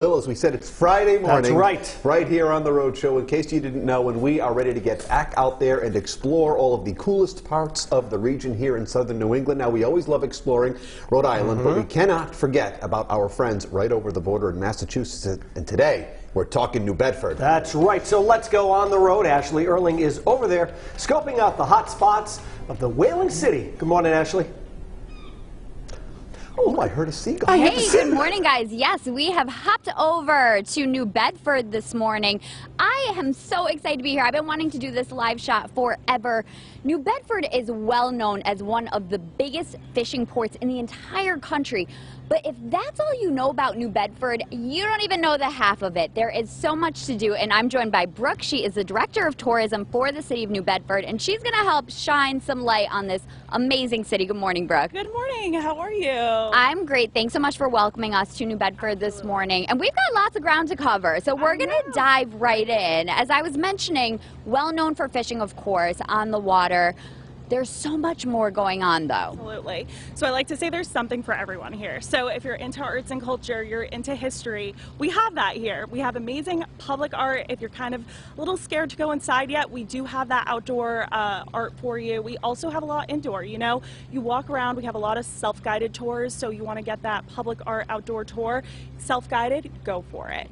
Bill, as we said, it's Friday morning. That's right. Right here on the Road Show. In case you didn't know, and we are ready to get back out there and explore all of the coolest parts of the region here in southern New England. Now, we always love exploring Rhode Island, but we cannot forget about our friends right over the border in Massachusetts. And today, we're talking New Bedford. That's right. So let's go on the road. Ashley Erling is over there scoping out the hot spots of the Whaling City. Good morning, Ashley. Oh, I heard a seagull. Hey, good morning, guys. Yes, we have hopped over to New Bedford this morning. I am so excited to be here. I've been wanting to do this live shot forever. New Bedford is well known as one of the biggest fishing ports in the entire country. But if that's all you know about New Bedford, you don't even know the half of it. There is so much to do, and I'm joined by Brooke. She is the Director of Tourism for the City of New Bedford, and she's going to help shine some light on this amazing city. Good morning, Brooke. Good morning. How are you? I'm great. Thanks so much for welcoming us to New Bedford this morning. And we've got lots of ground to cover, so we're going to dive right in. As I was mentioning, well known for fishing, of course, on the water. There's so much more going on, though. Absolutely. So I like to say there's something for everyone here. So if you're into arts and culture, you're into history, we have that here. We have amazing public art. If you're kind of a little scared to go inside yet, we do have that outdoor art for you. We also have a lot indoor. You know, you walk around, we have a lot of self-guided tours, so you want to get that public art outdoor tour. Self-guided, go for it.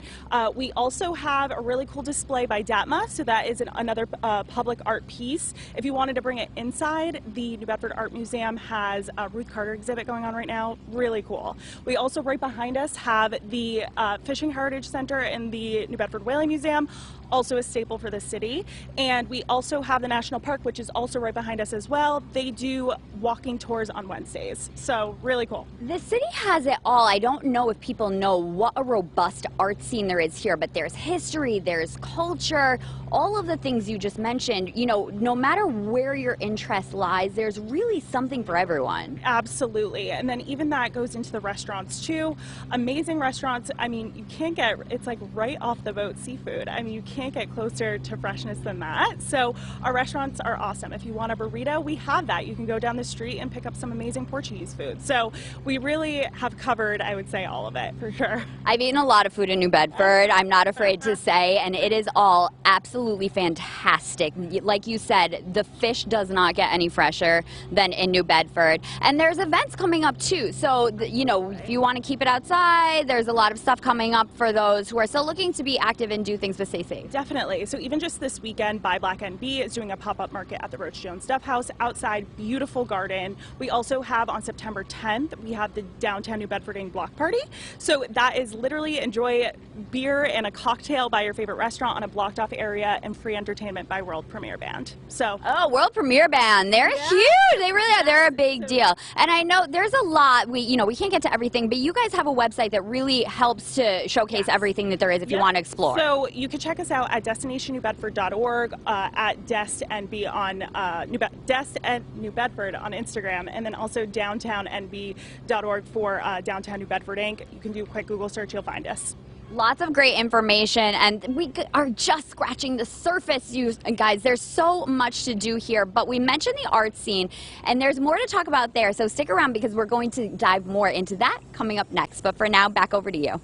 We also have a really cool display by DATMA, so that is another public art piece. If you wanted to bring it inside, the New Bedford Art Museum has a Ruth Carter exhibit going on right now. Really cool. We also, right behind us, have the Fishing Heritage Center in the New Bedford Whaling Museum, also a staple for the city. And we also have the National Park, which is also right behind us as well. They do walking tours on Wednesdays. So really cool. The city has it all. I don't know if people know what a robust art scene there is here, but there's history, there's culture, all of the things you just mentioned. You know, no matter where your interest lies, there's really something for everyone. Absolutely. And then even that goes into the restaurants too. Amazing restaurants. I mean, you can't get, it's like right off the boat seafood. I mean, you can't get closer to freshness than that. So our restaurants are awesome. If you want a burrito, we have that. You can go down the street and pick up some amazing Portuguese food. So we really have covered, I would say, all of it for sure. I've eaten a lot of food in New Bedford, I'm not afraid to say, and it is all absolutely fantastic. Like you said, the fish does not get any fresher than in New Bedford. And there's events coming up too. So, you know, if you want to keep it outside, there's a lot of stuff coming up for those who are still looking to be active and do things but stay safe. Definitely. So even just this weekend, Buy Black NB is doing a pop-up market at the Roach Jones Duff House outside, beautiful garden. We also have on September 10th, we have the Downtown New Bedford Block Party. So that is literally enjoy beer and a cocktail by your favorite restaurant on a blocked off area and free entertainment by World Premiere Band. So oh, World Premiere Band, they're huge. They really are. They're a big deal. And I know there's a lot. We can't get to everything, but you guys have a website that really helps to showcase everything that there is if you want to explore. So you can check us out at destinationnewbedford.org, at DestNB on Dest and New Bedford on Instagram, and then also downtownnb.org for Downtown New Bedford Inc. You can do a quick Google search, you'll find us. Lots of great information, and we are just scratching the surface, you guys. There's so much to do here, but we mentioned the art scene, and there's more to talk about there, so stick around because we're going to dive more into that coming up next. But for now, back over to you.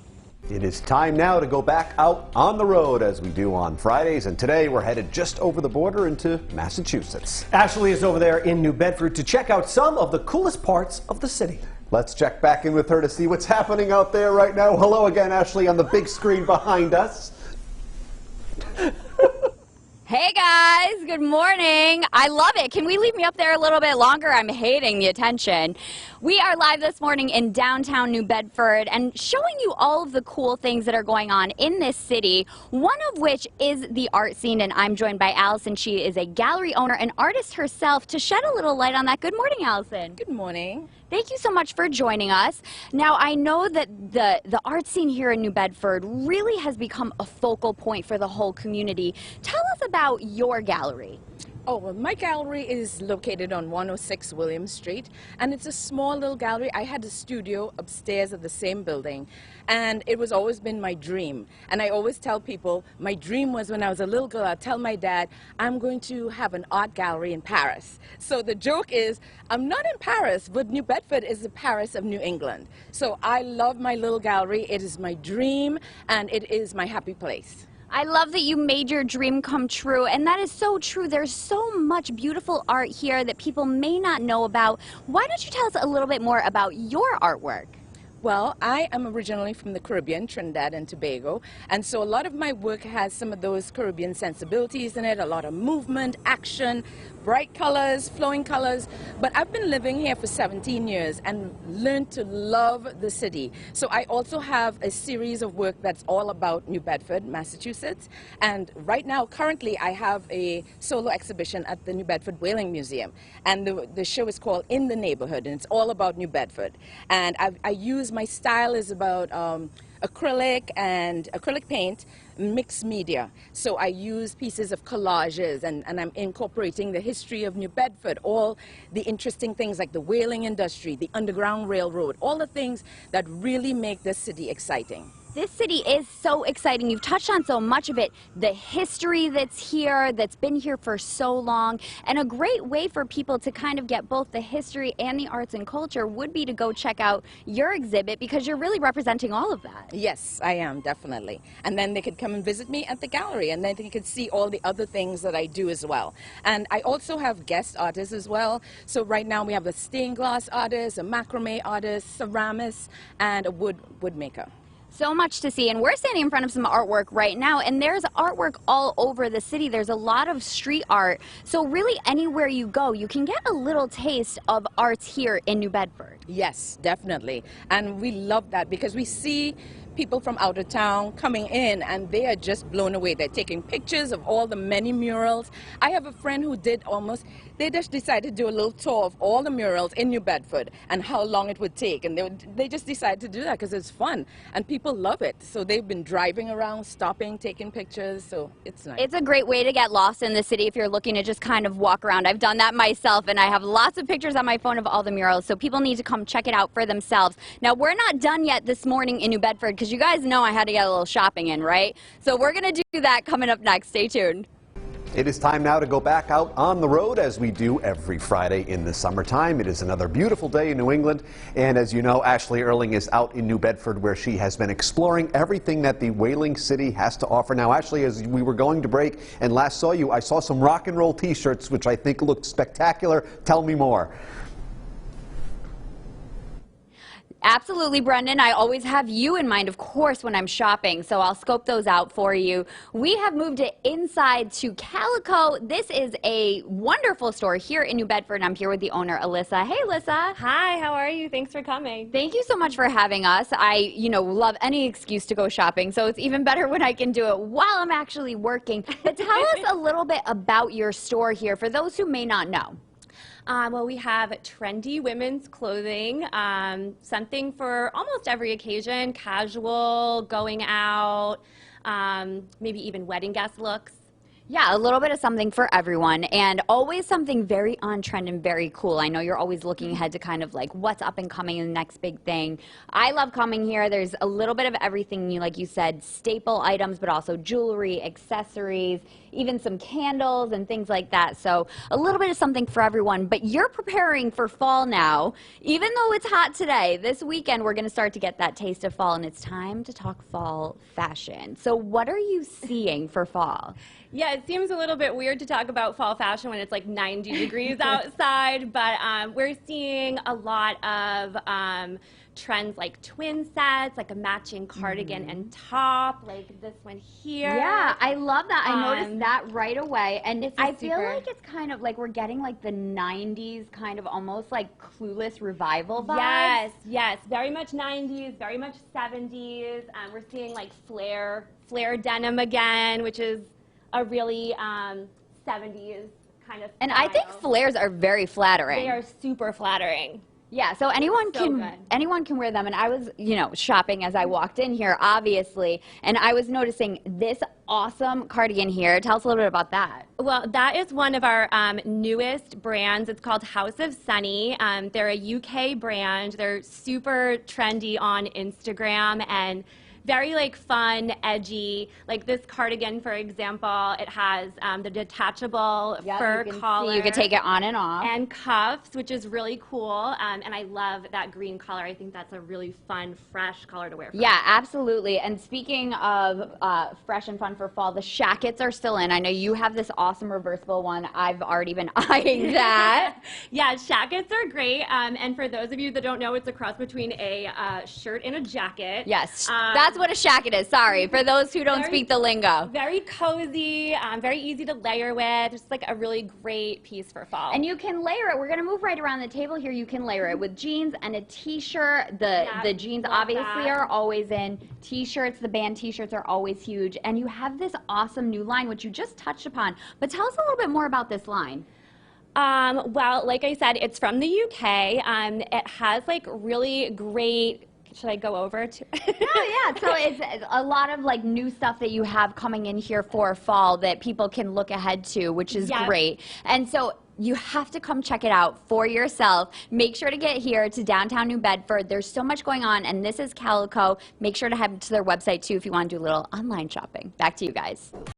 It is time now to go back out on the road as we do on Fridays, and today we're headed just over the border into Massachusetts. Ashley is over there in New Bedford to check out some of the coolest parts of the city. Let's check back in with her to see what's happening out there right now. Hello again, Ashley, on the big screen behind us. Hey guys, good morning. I love it. Can we leave me up there a little bit longer? I'm hating the attention. We are live this morning in downtown New Bedford and showing you all of the cool things that are going on in this city, one of which is the art scene, and I'm joined by Allison. She is a gallery owner and artist herself to shed a little light on that. Good morning, Allison. Good morning. Thank you so much for joining us. Now, I know that the art scene here in New Bedford really has become a focal point for the whole community. Tell us about your gallery. Oh, well, my gallery is located on 106 William Street, and it's a small little gallery. I had a studio upstairs of the same building, and it was always been my dream. And I always tell people, my dream was when I was a little girl, I'd tell my dad, I'm going to have an art gallery in Paris. So the joke is, I'm not in Paris, but New Bedford is the Paris of New England. So I love my little gallery. It is my dream, and it is my happy place. I love that you made your dream come true, and that is so true. There's so much beautiful art here that people may not know about. Why don't you tell us a little bit more about your artwork? Well, I am originally from the Caribbean, Trinidad and Tobago, and so a lot of my work has some of those Caribbean sensibilities in it, a lot of movement, action, bright colors, flowing colors, but I've been living here for 17 years and learned to love the city. So I also have a series of work that's all about New Bedford, Massachusetts, and right now, currently, I have a solo exhibition at the New Bedford Whaling Museum, and the show is called In the Neighborhood, and it's all about New Bedford. And I use my style is about acrylic and acrylic paint, mixed media. So I use pieces of collages, and I'm incorporating the history of New Bedford, all the interesting things like the whaling industry, the Underground Railroad, all the things that really make this city exciting. This city is so exciting. You've touched on so much of it. The history that's here, that's been here for so long, and a great way for people to kind of get both the history and the arts and culture would be to go check out your exhibit, because you're really representing all of that. Yes, I am, definitely. And then they could come and visit me at the gallery, and then they could see all the other things that I do as well. And I also have guest artists as well. So right now we have a stained glass artist, a macrame artist, ceramist, and a woodmaker. So much to see, and we're standing in front of some artwork right now, and there's artwork all over the city. There's a lot of street art, so really anywhere you go, you can get a little taste of arts here in New Bedford. Yes, definitely, and we love that because we see people from out of town coming in and they are just blown away. They're taking pictures of all the many murals. I have a friend who they just decided to do a little tour of all the murals in New Bedford and how long it would take, and they just decided to do that because it's fun and people love it. So they've been driving around, stopping, taking pictures, so it's nice. It's a great way to get lost in the city if you're looking to just kind of walk around. I've done that myself, and I have lots of pictures on my phone of all the murals, so people need to come check it out for themselves. Now, we're not done yet this morning in New Bedford, because you guys know I had to get a little shopping in, right? So we're going to do that coming up next. Stay tuned. It is time now to go back out on the road, as we do every Friday in the summertime. It is another beautiful day in New England, and as you know, Ashley Erling is out in New Bedford, where she has been exploring everything that the whaling city has to offer. Now, Ashley, as we were going to break and last saw you, I saw some rock and roll t-shirts, which I think looked spectacular. Tell me more. Absolutely, Brendan. I always have you in mind, of course, when I'm shopping, so I'll scope those out for you. We have moved it inside to Calico. This is a wonderful store here in New Bedford, and I'm here with the owner, Alyssa. Hey, Alyssa. Hi, how are you? Thanks for coming. Thank you so much for having us. I, love any excuse to go shopping, so it's even better when I can do it while I'm actually working. But tell us a little bit about your store here for those who may not know. Well, we have trendy women's clothing, something for almost every occasion, casual, going out, maybe even wedding guest looks. Yeah, a little bit of something for everyone, and always something very on trend and very cool. I know you're always looking ahead to kind of like what's up and coming and the next big thing. I love coming here. There's a little bit of everything, like you said, staple items, but also jewelry, accessories, even some candles and things like that. So a little bit of something for everyone. But you're preparing for fall now. Even though it's hot today, this weekend we're going to start to get that taste of fall, and it's time to talk fall fashion. So what are you seeing for fall? Yeah, it seems a little bit weird to talk about fall fashion when it's like 90 degrees outside, but we're seeing a lot of trends like twin sets, like a matching cardigan and top, like this one here. Yeah, I love that. I noticed that right away. And I feel super... like it's kind of like we're getting like the 90s kind of almost like Clueless revival vibes. Yes, yes, very much 90s, very much 70s. We're seeing like flare denim again, which is a really 70s kind of style. And I think flares are very flattering. They are super flattering. Yeah, so anyone So can good. anyone can wear them, and I was, shopping as I walked in here, obviously, and I was noticing this awesome cardigan here. Tell us a little bit about that. Well, that is one of our newest brands. It's called House of Sunny. They're a UK brand. They're super trendy on Instagram and very like fun, edgy. Like this cardigan, for example, it has the detachable fur collar. You can take it on and off. And cuffs, which is really cool. And I love that green color. I think that's a really fun, fresh color to wear. Yeah, absolutely. And speaking of fresh and fun for fall, the shackets are still in. I know you have this awesome reversible one. I've already been eyeing that. Yeah, shackets are great. And for those of you that don't know, it's a cross between a shirt and a jacket. Yes, that's what a shacket is. Sorry, for those who don't Very- speak the lingo. Very cozy, very easy to layer with. Just like a really great piece for fall. And you can layer it. We're going to move right around the table here. You can layer it with jeans and a t-shirt. The jeans love obviously that. are always in. T-shirts, the band t-shirts are always huge. And you have this awesome new line, which you just touched upon. But tell us a little bit more about this line. Well, like I said, it's from the UK. It has like really great. Should I go over to? Yeah. So it's a lot of like new stuff that you have coming in here for fall that people can look ahead to, which is Yep. great. And so you have to come check it out for yourself. Make sure to get here to downtown New Bedford. There's so much going on, and this is Calico. Make sure to head to their website too if you want to do a little online shopping. Back to you guys.